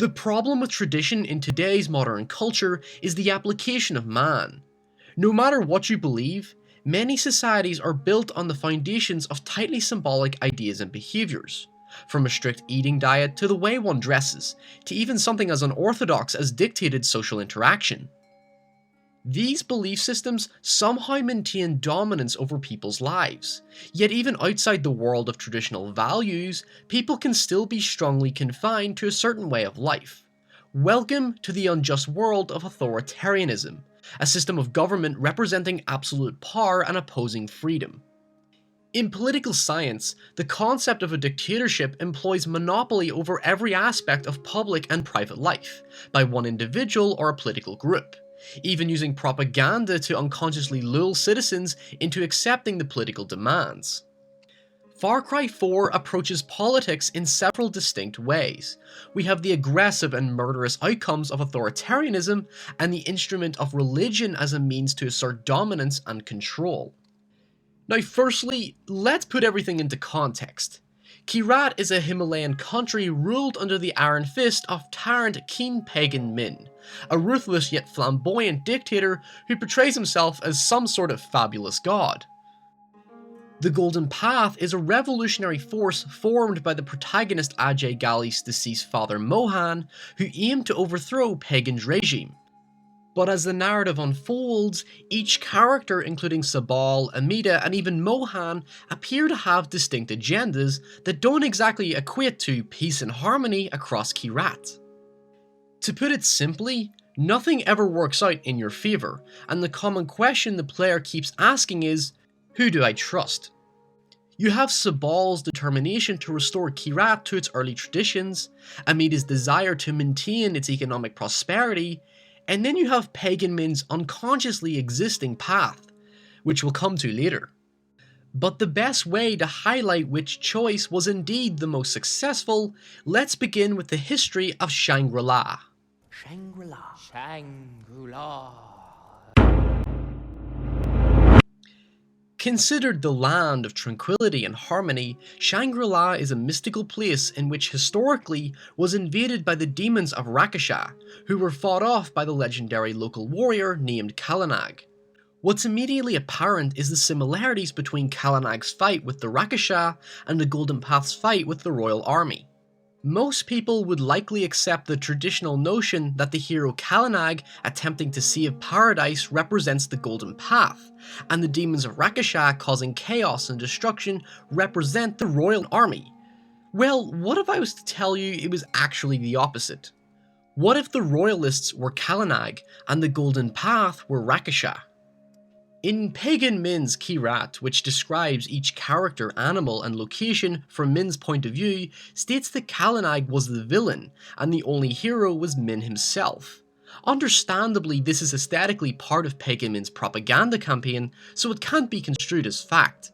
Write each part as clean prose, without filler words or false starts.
The problem with tradition in today's modern culture is the application of man. No matter what you believe, many societies are built on the foundations of tightly symbolic ideas and behaviours, from a strict eating diet to the way one dresses, to even something as unorthodox as dictated social interaction. These belief systems somehow maintain dominance over people's lives, yet even outside the world of traditional values, people can still be strongly confined to a certain way of life. Welcome to the unjust world of authoritarianism, a system of government representing absolute power and opposing freedom. In political science, the concept of a dictatorship employs monopoly over every aspect of public and private life, by one individual or a political group, even using propaganda to unconsciously lull citizens into accepting the political demands. Far Cry 4 approaches politics in several distinct ways. We have the aggressive and murderous outcomes of authoritarianism and the instrument of religion as a means to assert dominance and control. Now firstly, let's put everything into context. Kyrat is a Himalayan country ruled under the iron fist of tyrant King Pagan Min, a ruthless yet flamboyant dictator who portrays himself as some sort of fabulous god. The Golden Path is a revolutionary force formed by the protagonist Ajay Ghali's deceased father Mohan, who aimed to overthrow Pagan's regime. But as the narrative unfolds, each character, including Sabal, Amita, and even Mohan, appear to have distinct agendas that don't exactly equate to peace and harmony across Kyrat. To put it simply, nothing ever works out in your favour, and the common question the player keeps asking is, who do I trust? You have Sabal's determination to restore Kyrat to its early traditions, Amita's desire to maintain its economic prosperity, and then you have Pagan Min's unconsciously existing path, which we'll come to later. But the best way to highlight which choice was indeed the most successful, let's begin with the history of Shangri-La. Shangri-La. Shangri-La. Considered the land of tranquility and harmony, Shangri-La is a mystical place in which historically was invaded by the demons of Rakshasa, who were fought off by the legendary local warrior named Kalanag. What's immediately apparent is the similarities between Kalanag's fight with the Rakshasa and the Golden Path's fight with the royal army. Most people would likely accept the traditional notion that the hero Kalanag attempting to save paradise represents the Golden Path, and the demons of Rakshasa causing chaos and destruction represent the royal army. Well, what if I was to tell you it was actually the opposite? What if the royalists were Kalanag and the Golden Path were Rakshasa? In Pagan Min's Kyrat, which describes each character, animal, and location from Min's point of view, states that Kalanag was the villain, and the only hero was Min himself. Understandably, this is aesthetically part of Pagan Min's propaganda campaign, so it can't be construed as fact.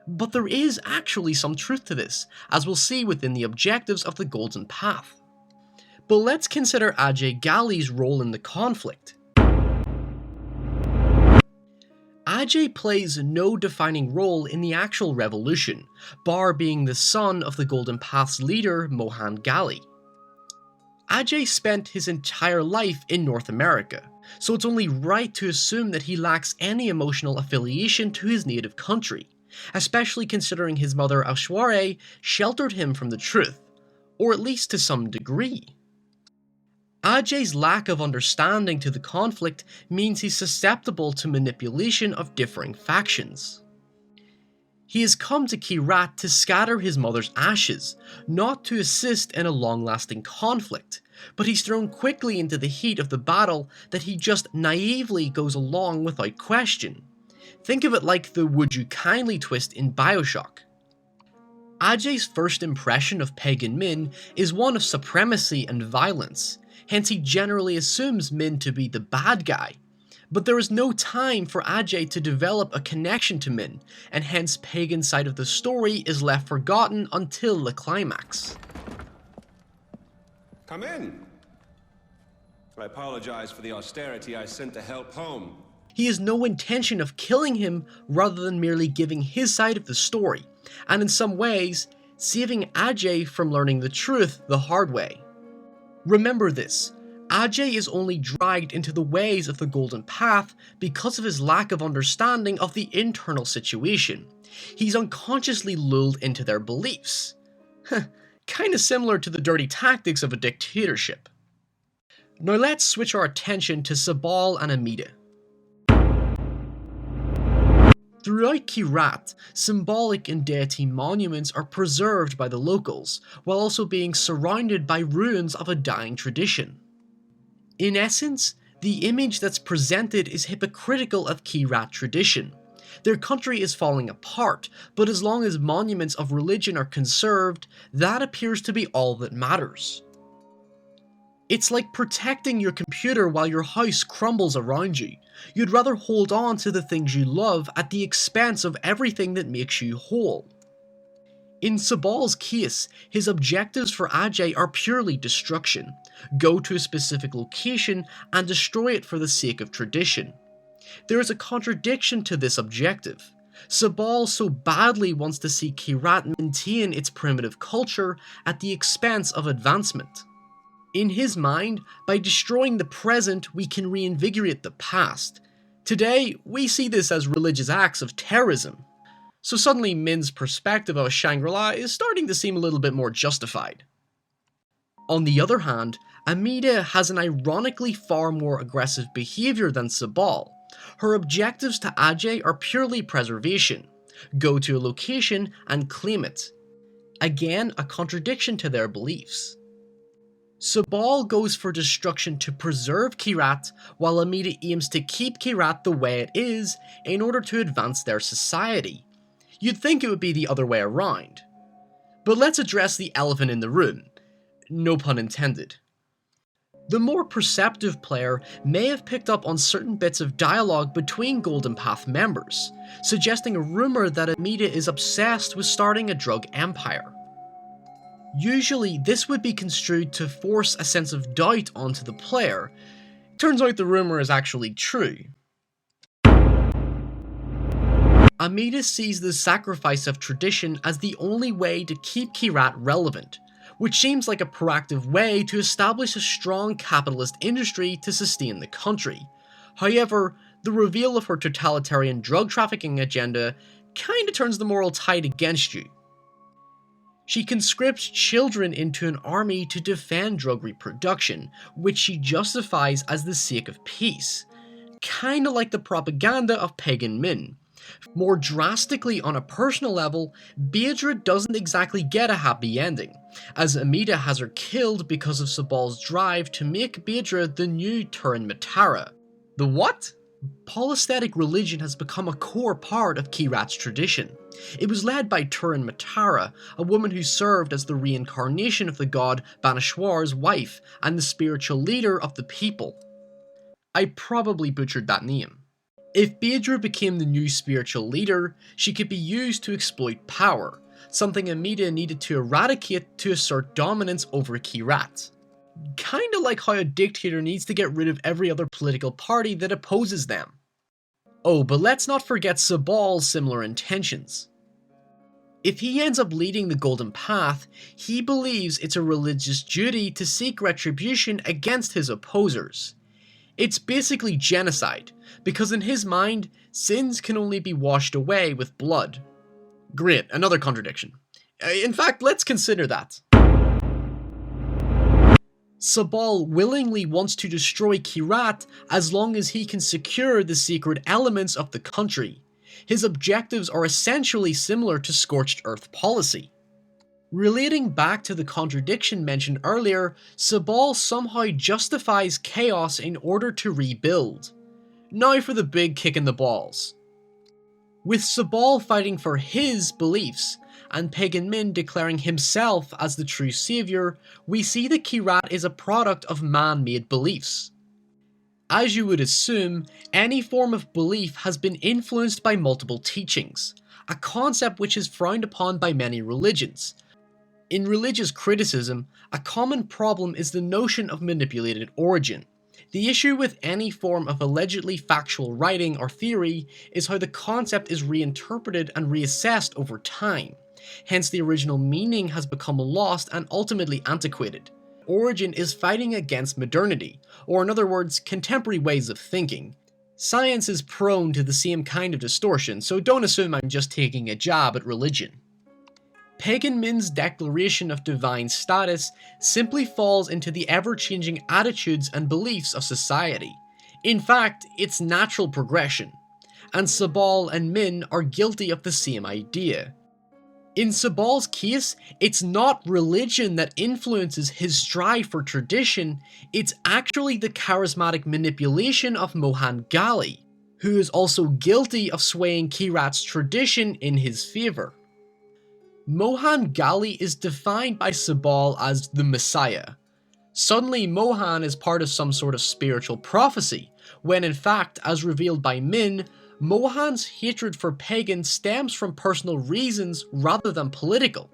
But there is actually some truth to this, as we'll see within the objectives of the Golden Path. But let's consider Ajay Ghali's role in the conflict. Ajay plays no defining role in the actual revolution, bar being the son of the Golden Path's leader, Mohan Ghali. Ajay spent his entire life in North America, so it's only right to assume that he lacks any emotional affiliation to his native country, especially considering his mother Aishwarya sheltered him from the truth, or at least to some degree. Ajay's lack of understanding to the conflict means he's susceptible to manipulation of differing factions. He has come to Kyrat to scatter his mother's ashes, not to assist in a long-lasting conflict, but he's thrown quickly into the heat of the battle that he just naively goes along without question. Think of it like the "would you kindly" twist in Bioshock. Ajay's first impression of Pagan Min is one of supremacy and violence, hence he generally assumes Min to be the bad guy. But there is no time for Ajay to develop a connection to Min, and hence Pagan's side of the story is left forgotten until the climax. Come in. I apologize for the austerity I sent to help home. He has no intention of killing him rather than merely giving his side of the story, and in some ways, saving Ajay from learning the truth the hard way. Remember this, Ajay is only dragged into the ways of the Golden Path because of his lack of understanding of the internal situation. He's unconsciously lulled into their beliefs. Kinda similar to the dirty tactics of a dictatorship. Now let's switch our attention to Sabal and Amita. Throughout Kyrat, symbolic and deity monuments are preserved by the locals, while also being surrounded by ruins of a dying tradition. In essence, the image that's presented is hypocritical of Kyrat tradition. Their country is falling apart, but as long as monuments of religion are conserved, that appears to be all that matters. It's like protecting your computer while your house crumbles around you. You'd rather hold on to the things you love at the expense of everything that makes you whole. In Sabal's case, his objectives for Ajay are purely destruction. Go to a specific location and destroy it for the sake of tradition. There is a contradiction to this objective. Sabal so badly wants to see Kyrat maintain its primitive culture at the expense of advancement. In his mind, by destroying the present, we can reinvigorate the past. Today, we see this as religious acts of terrorism. So suddenly Min's perspective of a Shangri-La is starting to seem a little bit more justified. On the other hand, Amita has an ironically far more aggressive behaviour than Sabal. Her objectives to Ajay are purely preservation. Go to a location and claim it. Again, a contradiction to their beliefs. Sabal goes for destruction to preserve Kyrat, while Amita aims to keep Kyrat the way it is in order to advance their society. You'd think it would be the other way around. But let's address the elephant in the room. No pun intended. The more perceptive player may have picked up on certain bits of dialogue between Golden Path members, suggesting a rumour that Amita is obsessed with starting a drug empire. Usually, this would be construed to force a sense of doubt onto the player. Turns out the rumour is actually true. Amita sees the sacrifice of tradition as the only way to keep Kyrat relevant, which seems like a proactive way to establish a strong capitalist industry to sustain the country. However, the reveal of her totalitarian drug trafficking agenda kinda turns the moral tide against you. She conscripts children into an army to defend drug reproduction, which she justifies as the sake of peace. Kinda like the propaganda of Pagan Min. More drastically on a personal level, Baedra doesn't exactly get a happy ending, as Amita has her killed because of Sabal's drive to make Baedra the new TURAN MATARA. The what? Polytheistic religion has become a core part of Kyrat's tradition. It was led by TURAN MATARA, a woman who served as the reincarnation of the god Banashwar's wife and the spiritual leader of the people. I probably butchered that name. If Baedra became the new spiritual leader, she could be used to exploit power, something Amita needed to eradicate to assert dominance over Kyrat. Kinda like how a dictator needs to get rid of every other political party that opposes them. Oh, but let's not forget Sabal's similar intentions. If he ends up leading the Golden Path, he believes it's a religious duty to seek retribution against his opposers. It's basically genocide, because in his mind, sins can only be washed away with blood. Great, another contradiction. In fact, let's consider that. Sabal willingly wants to destroy Kyrat as long as he can secure the sacred elements of the country. His objectives are essentially similar to Scorched Earth policy. Relating back to the contradiction mentioned earlier, Sabal somehow justifies chaos in order to rebuild. Now for the big kick in the balls. With Sabal fighting for his beliefs, and Pagan Min declaring himself as the true savior, we see that Kyrat is a product of man-made beliefs. As you would assume, any form of belief has been influenced by multiple teachings, a concept which is frowned upon by many religions. In religious criticism, a common problem is the notion of manipulated origin. The issue with any form of allegedly factual writing or theory is how the concept is reinterpreted and reassessed over time. Hence the original meaning has become lost and ultimately antiquated. origin is fighting against modernity, or in other words, contemporary ways of thinking. Science is prone to the same kind of distortion, so don't assume I'm just taking a jab at religion. Pagan Min's declaration of divine status simply falls into the ever-changing attitudes and beliefs of society. In fact, it's natural progression, and Sabal and Min are guilty of the same idea. In Sabal's case, it's not religion that influences his strive for tradition, it's actually the charismatic manipulation of Mohan Gali, who is also guilty of swaying Kirat's tradition in his favour. Mohan Gali is defined by Sabal as the Messiah. Suddenly Mohan is part of some sort of spiritual prophecy, when in fact, as revealed by Min, Mohan's hatred for pagans stems from personal reasons rather than political,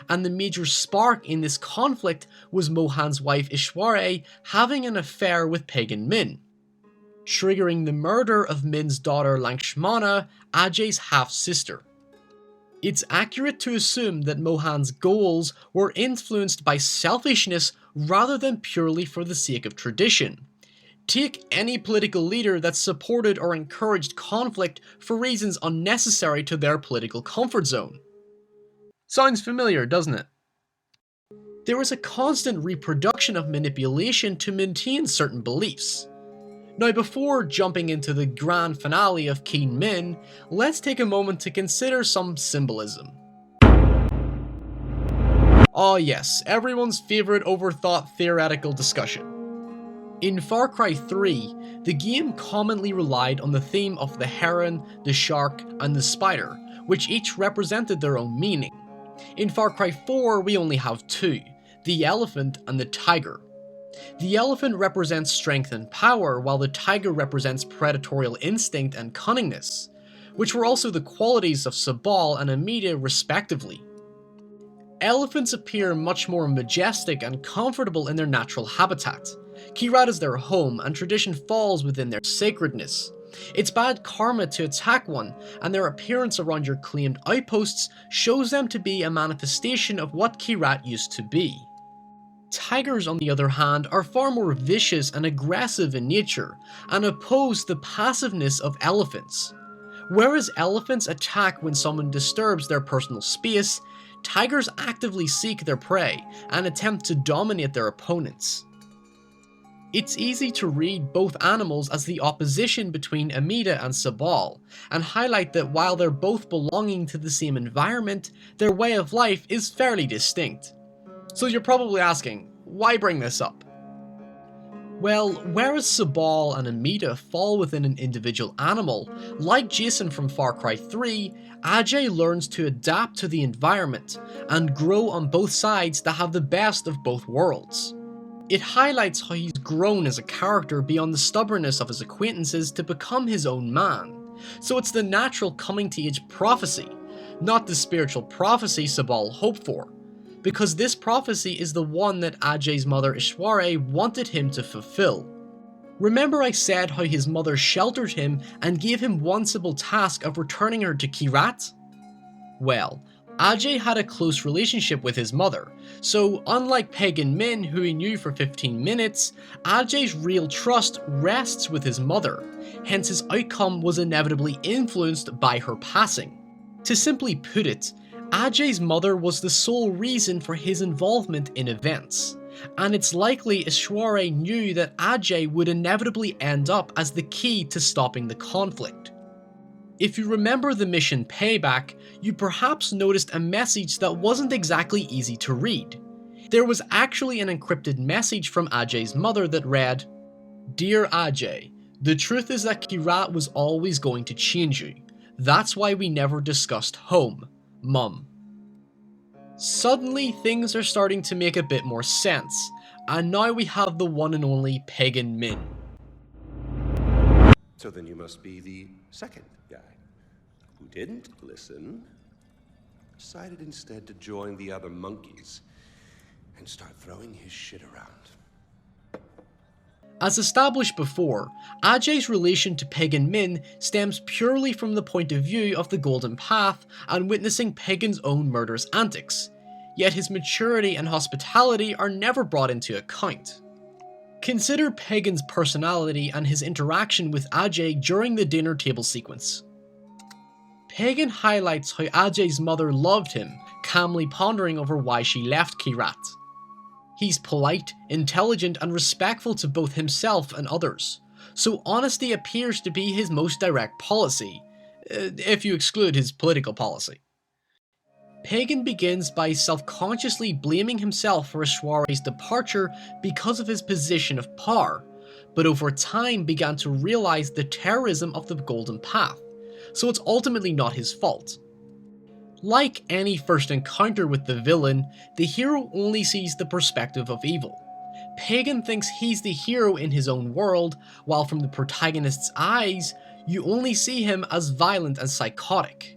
and the major spark in this conflict was Mohan's wife Ishwari having an affair with pagan Min, triggering the murder of Min's daughter Lakshmana, Ajay's half-sister. It's accurate to assume that Mohan's goals were influenced by selfishness rather than purely for the sake of tradition. Take any political leader that supported or encouraged conflict for reasons unnecessary to their political comfort zone. Sounds familiar, doesn't it? There is a constant reproduction of manipulation to maintain certain beliefs. Now, before jumping into the grand finale of Keen Min, let's take a moment to consider some symbolism. Oh yes, everyone's favourite overthought theoretical discussion. In Far Cry 3, the game commonly relied on the theme of the heron, the shark, and the spider, which each represented their own meaning. In Far Cry 4, we only have two, the elephant and the tiger. The elephant represents strength and power, while the tiger represents predatorial instinct and cunningness, which were also the qualities of Sabal and Amita respectively. Elephants appear much more majestic and comfortable in their natural habitat. Kirat is their home, and tradition falls within their sacredness. It's bad karma to attack one, and their appearance around your claimed outposts shows them to be a manifestation of what Kirat used to be. Tigers, on the other hand, are far more vicious and aggressive in nature, and oppose the passiveness of elephants. Whereas elephants attack when someone disturbs their personal space, tigers actively seek their prey and attempt to dominate their opponents. It's easy to read both animals as the opposition between Amita and Sabal, and highlight that while they're both belonging to the same environment, their way of life is fairly distinct. So you're probably asking, why bring this up? Well, whereas Sabal and Amita fall within an individual animal, like Jason from Far Cry 3, Ajay learns to adapt to the environment, and grow on both sides to have the best of both worlds. It highlights how he's grown as a character beyond the stubbornness of his acquaintances to become his own man. So it's the natural coming-to-age prophecy, not the spiritual prophecy Sabal hoped for, because this prophecy is the one that Ajay's mother Ishwari wanted him to fulfill. Remember I said how his mother sheltered him and gave him one simple task of returning her to Kirat? Well, Ajay had a close relationship with his mother, so unlike pagan Min who he knew for 15 minutes, Ajay's real trust rests with his mother, hence his outcome was inevitably influenced by her passing. To simply put it, Ajay's mother was the sole reason for his involvement in events, and it's likely Ishwari knew that Ajay would inevitably end up as the key to stopping the conflict. If you remember the mission Payback, you perhaps noticed a message that wasn't exactly easy to read. There was actually an encrypted message from Ajay's mother that read, "Dear Ajay, the truth is that Kirat was always going to change you. That's why we never discussed home. Mum." Suddenly things are starting to make a bit more sense, and now we have the one and only pagan Min. So then you must be the second guy, who didn't listen, decided instead to join the other monkeys and start throwing his shit around. As established before, Ajay's relation to pagan Min stems purely from the point of view of the Golden Path and witnessing Pagan's own murderous antics. yet his maturity and hospitality are never brought into account. Consider Pagan's personality and his interaction with Ajay during the dinner table sequence. Pagan highlights how Ajay's mother loved him, calmly pondering over why she left Kirat. He's polite, intelligent, and respectful to both himself and others, so honesty appears to be his most direct policy, if you exclude his political policy. Pagan begins by self-consciously blaming himself for Ashwarya's departure because of his position of power, but over time began to realize the terrorism of the Golden Path, so it's ultimately not his fault. Like any first encounter with the villain, the hero only sees the perspective of evil. Pagan thinks he's the hero in his own world, while from the protagonist's eyes, you only see him as violent and psychotic.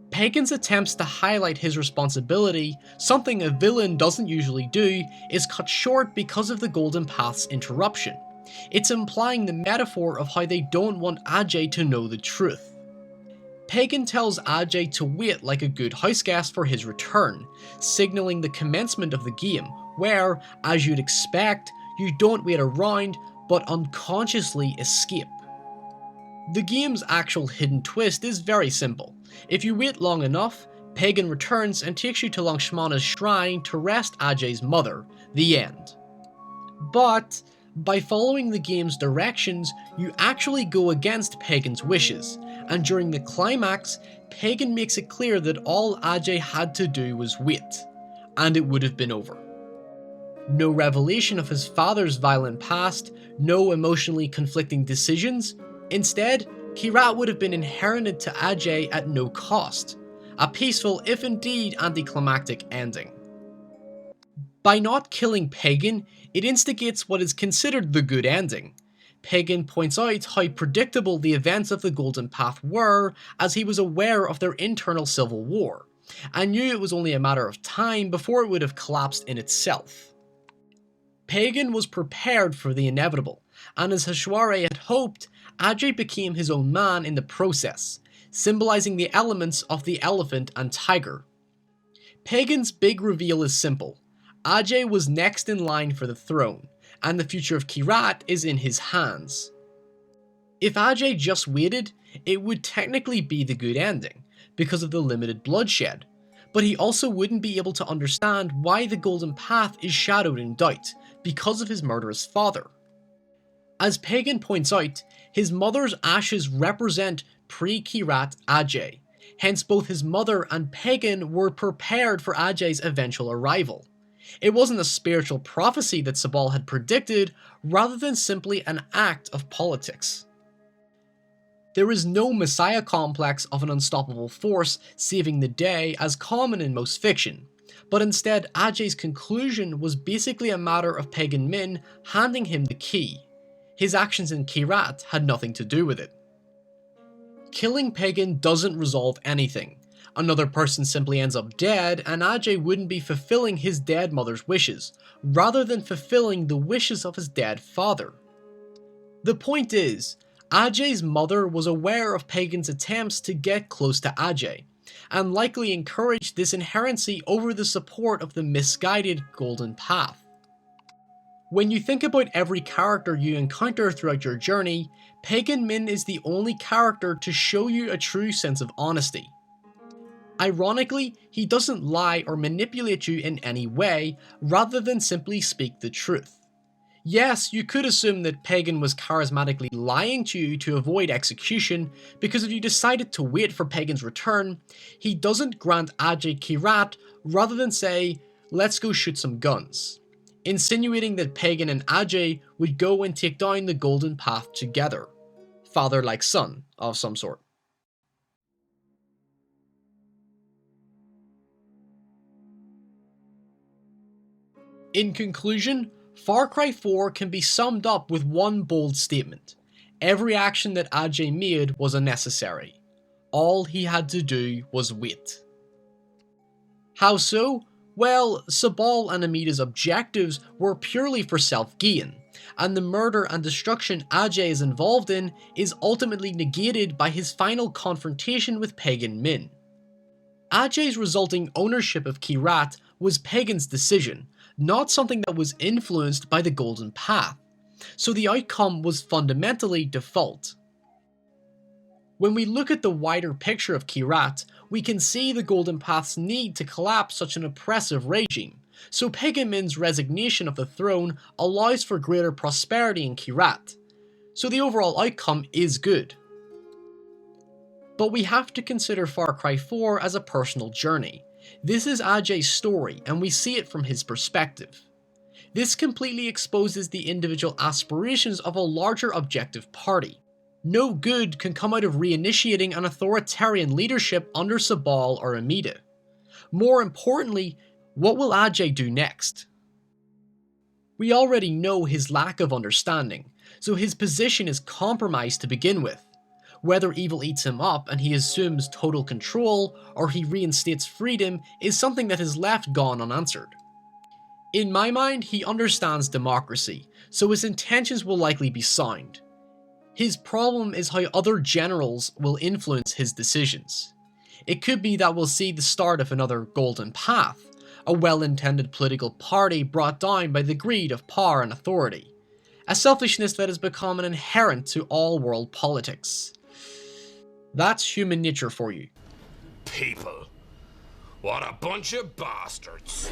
Pagan's attempts to highlight his responsibility, something a villain doesn't usually do, is cut short because of the Golden Path's interruption. It's implying the metaphor of how they don't want Ajay to know the truth. Pagan tells Ajay to wait like a good houseguest for his return, signalling the commencement of the game, where, as you'd expect, you don't wait around, but unconsciously escape. The game's actual hidden twist is very simple. If you wait long enough, Pagan returns and takes you to Lakshmana's shrine to rest Ajay's mother, the end. But, by following the game's directions, you actually go against Pagan's wishes, and during the climax, Pagan makes it clear that all Ajay had to do was wait, and it would have been over. No revelation of his father's violent past, no emotionally conflicting decisions. Instead, Kirat would have been inherited to Ajay at no cost, a peaceful if indeed anticlimactic ending. By not killing Pagan, it instigates what is considered the good ending. Pagan points out how predictable the events of the Golden Path were, as he was aware of their internal civil war, and knew it was only a matter of time before it would have collapsed in itself. Pagan was prepared for the inevitable, and as Ashwarya had hoped, Ajay became his own man in the process, symbolizing the elements of the elephant and tiger. Pagan's big reveal is simple. Ajay was next in line for the throne, and the future of Kirat is in his hands. If Ajay just waited, it would technically be the good ending, because of the limited bloodshed, but he also wouldn't be able to understand why the Golden Path is shadowed in doubt, because of his murderous father. As Pagan points out, his mother's ashes represent pre-Kirat Ajay, hence both his mother and Pagan were prepared for Ajay's eventual arrival. It wasn't a spiritual prophecy that Sabal had predicted, rather than simply an act of politics. There is no messiah complex of an unstoppable force saving the day as common in most fiction, but instead Ajay's conclusion was basically a matter of Pagan Min handing him the key. His actions in Kirat had nothing to do with it. Killing Pagan doesn't resolve anything. Another person simply ends up dead, and Ajay wouldn't be fulfilling his dead mother's wishes, rather than fulfilling the wishes of his dead father. The point is, Ajay's mother was aware of Pagan's attempts to get close to Ajay, and likely encouraged this inherency over the support of the misguided Golden Path. When you think about every character you encounter throughout your journey, Pagan Min is the only character to show you a true sense of honesty. Ironically, he doesn't lie or manipulate you in any way, rather than simply speak the truth. Yes, you could assume that Pagan was charismatically lying to you to avoid execution, because if you decided to wait for Pagan's return, he doesn't grant Ajay Kirat rather than say, let's go shoot some guns, insinuating that Pagan and Ajay would go and take down the Golden Path together. Father like son of some sort. In conclusion, Far Cry 4 can be summed up with one bold statement. Every action that Ajay made was unnecessary. All he had to do was wait. How so? Well, Sabal and Amita's objectives were purely for self-gain, and the murder and destruction Ajay is involved in is ultimately negated by his final confrontation with Pagan Min. Ajay's resulting ownership of Kirat was Pagan's decision, not something that was influenced by the Golden Path, so the outcome was fundamentally default. When we look at the wider picture of Kyrat, we can see the Golden Path's need to collapse such an oppressive regime, so Pagan Min's resignation of the throne allows for greater prosperity in Kyrat, so the overall outcome is good. But we have to consider Far Cry 4 as a personal journey. This is Ajay's story, and we see it from his perspective. This completely exposes the individual aspirations of a larger objective party. No good can come out of reinitiating an authoritarian leadership under SABAL or AMITA. More importantly, what will Ajay do next? We already know his lack of understanding, so his position is compromised to begin with. Whether evil eats him up and he assumes total control, or he reinstates freedom, is something that is left gone unanswered. In my mind, he understands democracy, so his intentions will likely be sound. His problem is how other generals will influence his decisions. It could be that we'll see the start of another Golden Path, a well-intended political party brought down by the greed of power and authority, a selfishness that has become an inherent to all world politics. That's human nature for you. People. What a bunch of bastards.